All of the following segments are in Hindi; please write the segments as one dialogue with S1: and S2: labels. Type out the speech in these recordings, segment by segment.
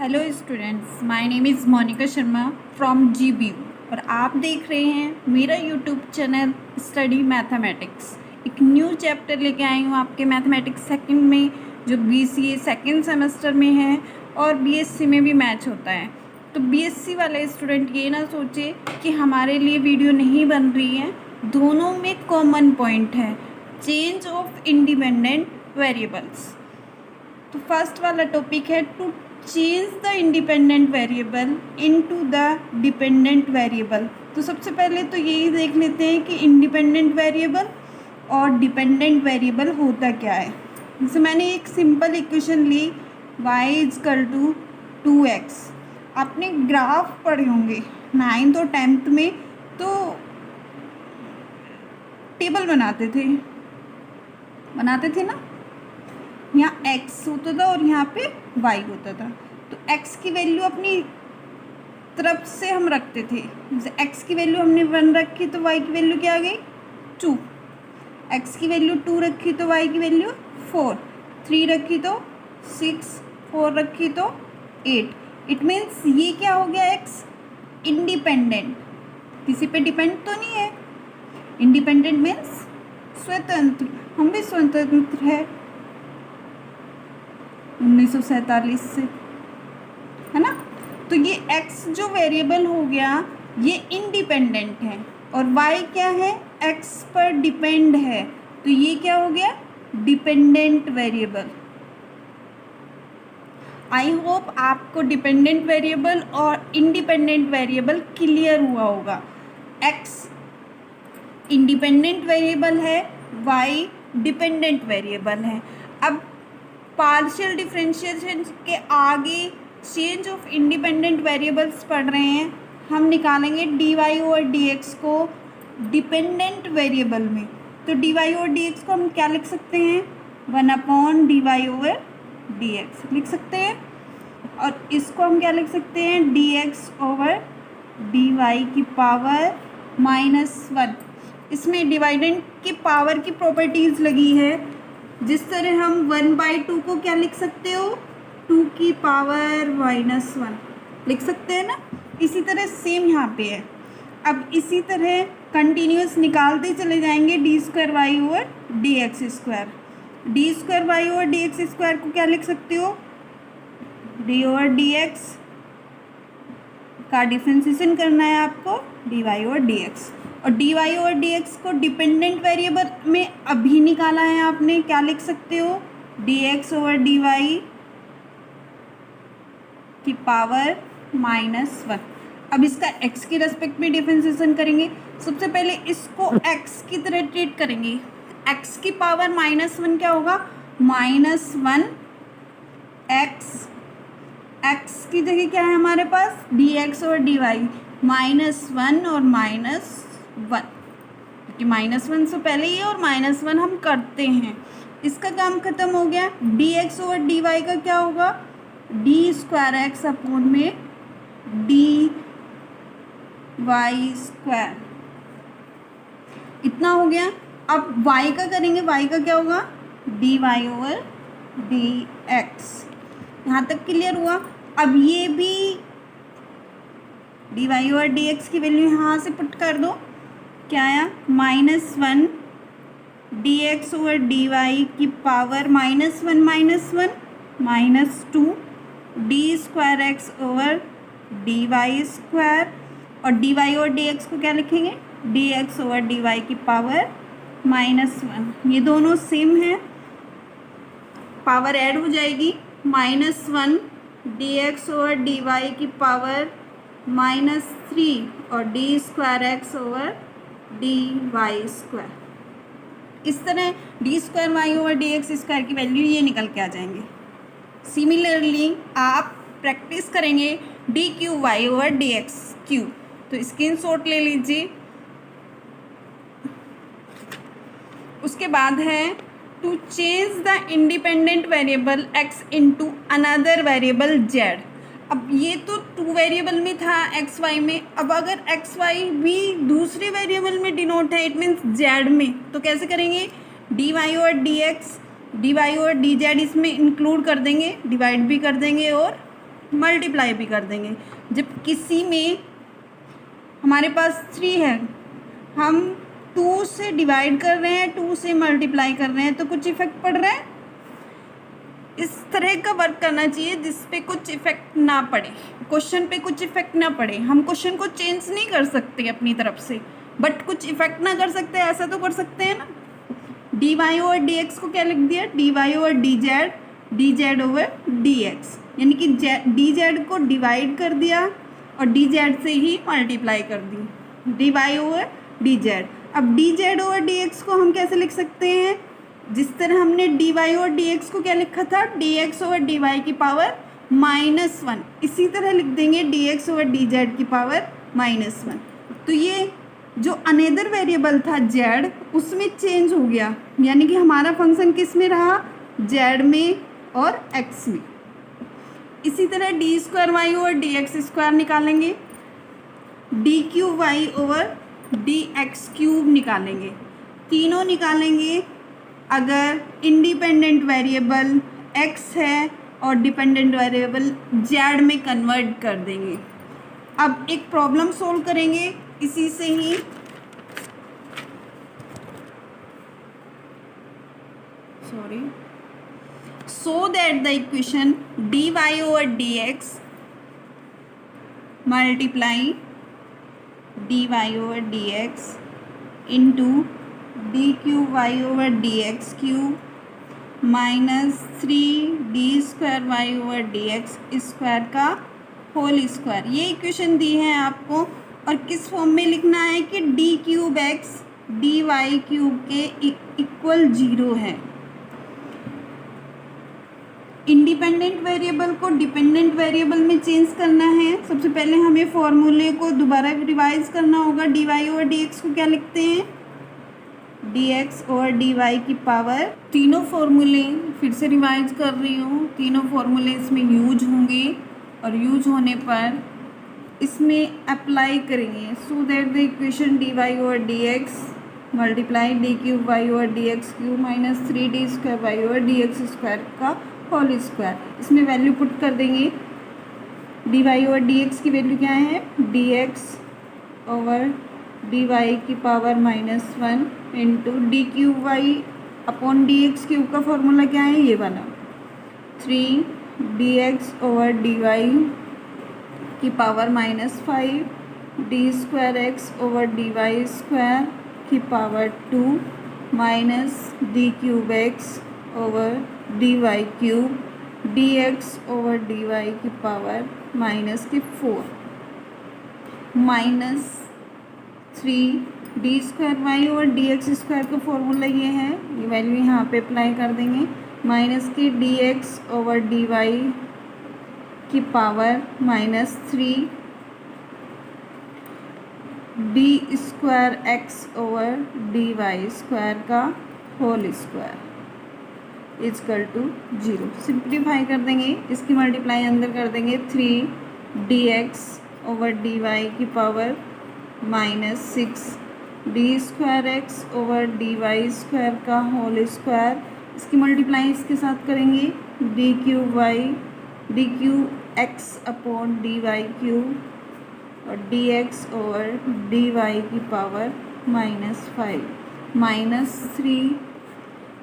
S1: Hello students, my name is Monika Sharma from GBU और आप देख रहे हैं मेरा यूट्यूब चैनल स्टडी मैथमेटिक्स। एक न्यू चैप्टर लेके आई हूँ आपके मैथमेटिक्स सेकंड में, जो BCA सेकंड सेमेस्टर में है और BSc में भी मैच होता है। तो BSc वाले स्टूडेंट ये ना सोचे कि हमारे लिए वीडियो नहीं बन रही है, दोनों में कॉमन पॉइंट है, चेंज ऑफ इंडिपेंडेंट वेरिएबल्स। तो फर्स्ट वाला टॉपिक है to change the independent variable into the dependent variable. तो सबसे पहले तो यही देख लेते हैं कि इंडिपेंडेंट वेरिएबल और डिपेंडेंट वेरिएबल होता क्या है। जैसे मैंने एक सिंपल इक्वेशन ली y इजकल टू 2x। आपने ग्राफ पढ़े होंगे 9th और 10th में, तो टेबल बनाते थे ना। यहाँ x होता था और यहाँ पे y होता था। तो x की वैल्यू अपनी तरफ से हम रखते थे। जैसे x की वैल्यू हमने 1 रखी तो y की वैल्यू क्या आ गई 2। x की वैल्यू 2 रखी तो y की वैल्यू 4, 3 रखी तो 6, 4 रखी तो 8। इट मीन्स ये क्या हो गया x इंडिपेंडेंट, किसी पे डिपेंड तो नहीं है। इंडिपेंडेंट मीन्स स्वतंत्र, हम भी स्वतंत्र है 1947 से, है ना। तो ये x जो वेरिएबल हो गया ये इंडिपेंडेंट है और y क्या है x पर डिपेंड है, तो ये क्या हो गया डिपेंडेंट वेरिएबल। आई होप आपको डिपेंडेंट वेरिएबल और इंडिपेंडेंट वेरिएबल क्लियर हुआ होगा। x इंडिपेंडेंट वेरिएबल है, y डिपेंडेंट वेरिएबल है। अब पार्शियल डिफरेंशिएशन के आगे चेंज ऑफ इंडिपेंडेंट वेरिएबल्स पढ़ रहे हैं, हम निकालेंगे dy और dx को डिपेंडेंट वेरिएबल में। तो dy और dx को हम क्या लिख सकते हैं 1/dy over dx लिख सकते हैं, और इसको हम क्या लिख सकते हैं dx over dy की पावर -1। इसमें डिवाइडेंट की पावर की प्रॉपर्टीज़ लगी है। जिस तरह हम 1/2 को क्या लिख सकते हो 2 की पावर -1 लिख सकते हैं ना, इसी तरह सेम यहाँ पे है। अब इसी तरह कंटिन्यूस निकालते चले जाएंगे d² over dx²। d² over dx² को क्या लिख सकते हो d ओवर dx का डिफ्रेंसिएशन करना है आपको dy ओवर dx, और dy ओवर dx को डिपेंडेंट वेरिएबल में अभी निकाला है आपने, क्या लिख सकते हो dx ओवर dy की पावर -1। अब इसका x के रेस्पेक्ट में डिफरेंशिएशन करेंगे। सबसे पहले इसको x की तरह ट्रीट करेंगे। x की पावर -1 क्या होगा -1 x की जगह क्या है हमारे पास dx और dy -1 और -1, क्योंकि -1 से पहले ही और -1 हम करते हैं। इसका काम खत्म हो गया। dx ओवर dy का क्या होगा d² अपॉन में dy², इतना हो गया। अब y का करेंगे, y का क्या होगा dy ओवर dx। यहाँ तक क्लियर हुआ। अब ये भी dy ओवर dx की वैल्यू यहाँ से पुट कर दो, क्या आया -1 dx ओवर dy की पावर -1 -2 d² ओवर dy², और dy और dx को क्या लिखेंगे dx ओवर dy की पावर -1। ये दोनों सेम है, पावर ऐड हो जाएगी -1 dx ओवर dy की पावर -3 और d² ओवर dy²। इस तरह d² ओवर dx² की वैल्यू ये निकल के आ जाएंगे। सिमिलरली आप प्रैक्टिस करेंगे dq y ओवर dx3। तो स्क्रीनशॉट ले लीजिए। उसके बाद है to change the independent variable x into another variable z। अब ये तो 2 वेरिएबल में था एक्स वाई में, अब अगर एक्स वाई भी दूसरे वेरिएबल में डिनोट है, इट मीन्स जेड में, तो कैसे करेंगे डी वाई और डी वाई और डी जेड इसमें इंक्लूड कर देंगे, डिवाइड भी कर देंगे और मल्टीप्लाई भी कर देंगे। जब किसी में हमारे पास 3 है, हम 2 से डिवाइड कर रहे हैं, 2 से मल्टीप्लाई कर रहे हैं, तो कुछ इफेक्ट पड़ रहा है। इस तरह का वर्क करना चाहिए जिस पे कुछ इफेक्ट ना पड़े, क्वेश्चन पे कुछ इफेक्ट ना पड़े। हम क्वेश्चन को चेंज नहीं कर सकते अपनी तरफ से, बट कुछ इफेक्ट ना कर सकते, ऐसा तो कर सकते हैं ना। D Y over D x को क्या लिख दिया, d Y over D Z over D x, यानी कि डी जेड को डिवाइड कर दिया और डी जेड से ही मल्टीप्लाई कर दी, D Y over D Z. अब D Z over D x को हम कैसे लिख सकते हैं, जिस तरह हमने D Y over D x को क्या लिखा था, D x over D Y की पावर -1, इसी तरह लिख देंगे D x over D Z की पावर -1। तो ये जो अनेदर वेरिएबल था जेड, उसमें चेंज हो गया, यानी कि हमारा फंक्शन किस में रहा, जेड में और एक्स में। इसी तरह D square Y over D x square निकालेंगे, D cube Y over D x cube निकालेंगे। तीनों निकालेंगे अगर इंडिपेंडेंट वेरिएबल x है और डिपेंडेंट वेरिएबल z में कन्वर्ट कर देंगे। अब एक प्रॉब्लम सोल्व करेंगे इसी से ही, so that the equation dy over dx multiply dy over dx into d cube Y over D x cube -3 D square Y over D x square का होल स्क्वायर, ये इक्वेशन दी है आपको। और किस फॉर्म में लिखना है कि d cube x d Y cube के इक्वल 0 है। इंडिपेंडेंट वेरिएबल को डिपेंडेंट वेरिएबल में चेंज करना है। सबसे पहले हमें फॉर्मूले को दोबारा रिवाइज करना होगा। D Y over D x को क्या लिखते हैं, d x over D Y की पावर। तीनों फॉर्मूले फिर से रिवाइज कर रही हूँ, तीनों फॉर्मूले इसमें यूज होंगे और यूज होने पर इसमें अप्लाई करेंगे। So that the equation D Y over D X multiply D cube Y over D x cube -3 D square Y over D x square का होल स्क्वायर। इसमें वैल्यू पुट कर देंगे। D Y over D X की वैल्यू क्या है, D x over D Y की power -1 into D cube Y upon D x cube का फॉर्मूला क्या है, ये वाला 3 D x over D Y की power -5 D square X over D Y square की power 2 minus D cube x over D Y cube D x over D Y की power -4 -3 D square Y over D x square का फॉर्मूला ये है, ये वैल्यू यहाँ पे अप्लाई कर देंगे। माइनस की D x over D Y की power -3 D square X over D Y square का whole square equal to 0। Simplify कर देंगे, इसकी मल्टीप्लाई अंदर कर देंगे। 3 D x over D Y की power -6 D square X over D Y square का होल स्क्वायर, इसकी मल्टीप्लाई इसके साथ करेंगे। D cube X upon D Y cube और D x over D Y की पावर -5 -3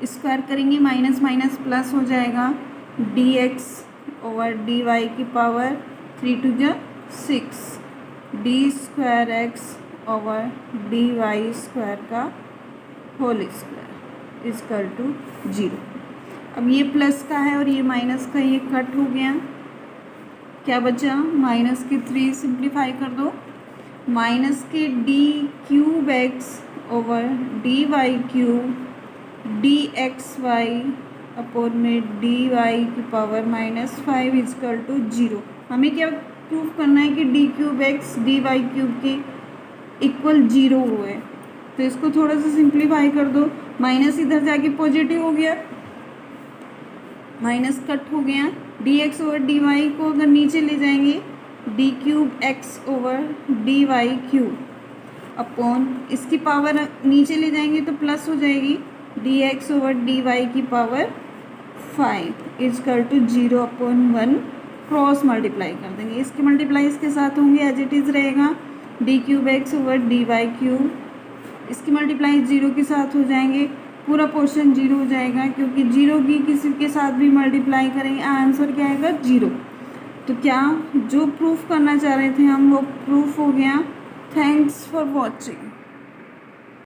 S1: स्क्वायर करेंगे, माइनस माइनस प्लस हो जाएगा। D x over D Y की power 3 to 6 D square X over D Y square का होल स्क्वायर इजकल टू 0। अब ये प्लस का है और ये माइनस का, ये कट हो गया, क्या बचा, माइनस के 3 सिंप्लीफाई कर दो। माइनस के d cube x over D Y cube D x y upon में डी वाई की पावर -5 इजकल टू 0। हमें क्या प्रूफ करना है कि d cube x d Y cube के इक्वल 0 हुए, तो इसको थोड़ा सा सिंप्लीफाई कर दो। माइनस इधर जाके पॉजिटिव हो गया, माइनस कट हो गया। D x over D Y को अगर नीचे ले जाएंगे, D cube x over D Y cube upon इसकी पावर नीचे ले जाएंगे तो प्लस हो जाएगी, D x over D Y की power 5 is equal to 0 upon 1 cross multiply कर देंगे। इसके मल्टीप्लाई इसके साथ होंगे, एज इट इज़ रहेगा d³x/dy³। इसकी मल्टीप्लाई 0 के साथ हो जाएंगे, पूरा पोर्शन 0 हो जाएगा, क्योंकि 0 की किसी के साथ भी मल्टीप्लाई करेंगे आंसर क्या आएगा 0। तो क्या जो प्रूफ करना चाह रहे थे हम वो प्रूफ हो गया। Thanks for watching.